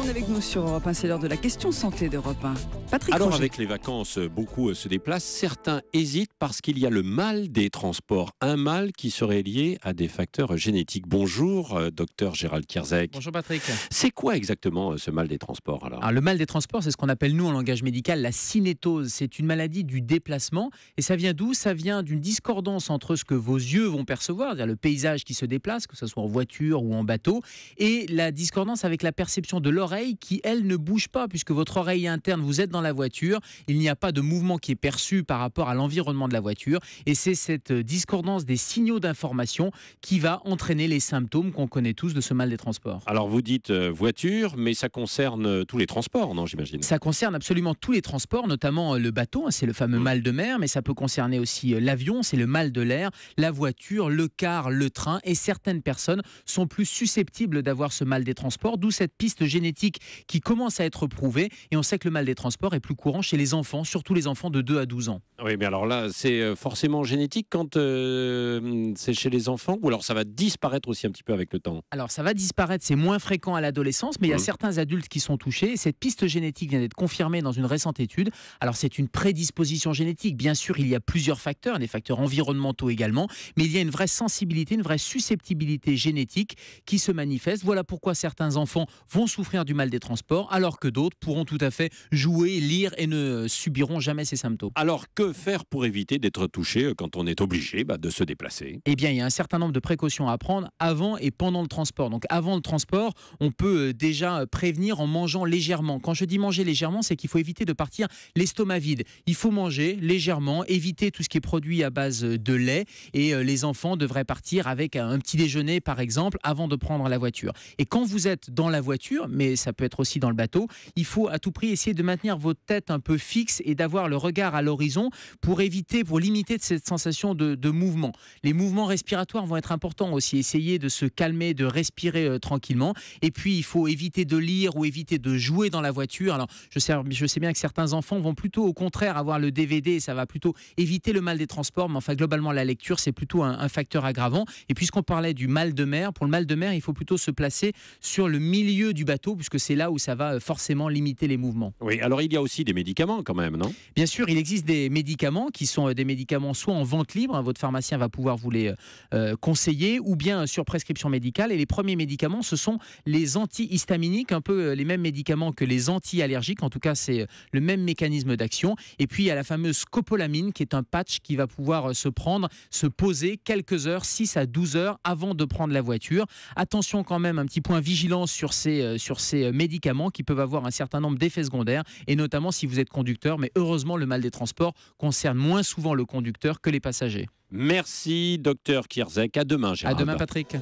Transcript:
retourne avec nous sur Europe 1, c'est l'heure de la question santé d'Europe 1. Patrick Alors Roger. avec les vacances, beaucoup se déplacent. Certains hésitent parce qu'il y a le mal des transports. Un mal qui serait lié à des facteurs génétiques. Bonjour, docteur Gérald Kierzek. Bonjour Patrick. C'est quoi exactement ce mal des transports alors Le mal des transports, c'est ce qu'on appelle nous en langage médical la cinétose. C'est une maladie du déplacement. Et ça vient d'où ? Ça vient d'une discordance entre ce que vos yeux vont percevoir, c'est-à-dire le paysage qui se déplace, que ce soit en voiture ou en bateau, et la discordance avec la perception de l'oreille qui, elle, ne bouge pas, puisque votre oreille interne, vous êtes dans la voiture, il n'y a pas de mouvement qui est perçu par rapport à l'environnement de la voiture. Et c'est cette discordance des signaux d'information qui va entraîner les symptômes qu'on connaît tous de ce mal des transports. Alors vous dites voiture, mais ça concerne tous les transports, non, j'imagine ? Ça concerne absolument tous les transports, notamment le bateau, c'est le fameux mal de mer, mais ça peut concerner aussi l'avion, c'est le mal de l'air, la voiture, le car, le train, et certaines personnes sont plus susceptibles d'avoir ce mal des transports, d'où cette piste génétique qui commence à être prouvée, et on sait que le mal des transports est plus courant chez les enfants, surtout les enfants de 2 à 12 ans. Oui, mais alors là, c'est forcément génétique quand c'est chez les enfants, ou alors ça va disparaître aussi un petit peu avec le temps ? Alors ça va disparaître, c'est moins fréquent à l'adolescence, mais il y a certains adultes qui sont touchés, et cette piste génétique vient d'être confirmée dans une récente étude. Alors c'est une prédisposition génétique, bien sûr il y a plusieurs facteurs, des facteurs environnementaux également, mais il y a une vraie sensibilité, une vraie susceptibilité génétique qui se manifeste. Voilà pourquoi certains enfants vont souffrir du mal des transports, alors que d'autres pourront tout à fait jouer, lire et ne subiront jamais ces symptômes. Alors que faire pour éviter d'être touché quand on est obligé de se déplacer ? Eh bien, il y a un certain nombre de précautions à prendre avant et pendant le transport. Donc avant le transport, on peut déjà prévenir en mangeant légèrement. Quand je dis manger légèrement, c'est qu'il faut éviter de partir l'estomac vide. Il faut manger légèrement, éviter tout ce qui est produit à base de lait, et les enfants devraient partir avec un petit déjeuner par exemple avant de prendre la voiture. Et quand vous êtes dans la voiture, mais ça peut être aussi dans le bateau, il faut à tout prix essayer de maintenir votre tête un peu fixe et d'avoir le regard à l'horizon pour limiter cette sensation de mouvement. Les mouvements respiratoires vont être importants aussi, essayer de se calmer, de respirer tranquillement, et puis il faut éviter de lire ou éviter de jouer dans la voiture. Alors je sais bien que certains enfants vont plutôt au contraire avoir le DVD et ça va plutôt éviter le mal des transports, mais enfin globalement la lecture c'est plutôt un facteur aggravant. Et puisqu'on parlait du mal de mer, pour le mal de mer il faut plutôt se placer sur le milieu du bateau puisque c'est là où ça va forcément limiter les mouvements. Oui, alors il y a aussi des médicaments quand même, non ? Bien sûr, il existe des médicaments qui sont des médicaments soit en vente libre, votre pharmacien va pouvoir vous les conseiller, ou bien sur prescription médicale. Et les premiers médicaments, ce sont les antihistaminiques, un peu les mêmes médicaments que les anti-allergiques, en tout cas c'est le même mécanisme d'action. Et puis il y a la fameuse scopolamine qui est un patch qui va pouvoir se poser quelques heures, 6 à 12 heures avant de prendre la voiture. Attention quand même, un petit point vigilance sur ces médicaments qui peuvent avoir un certain nombre d'effets secondaires, et notamment si vous êtes conducteur, mais heureusement le mal des transports concerne moins souvent le conducteur que les passagers. Merci docteur Kierzek, à demain Gérald. À demain Patrick.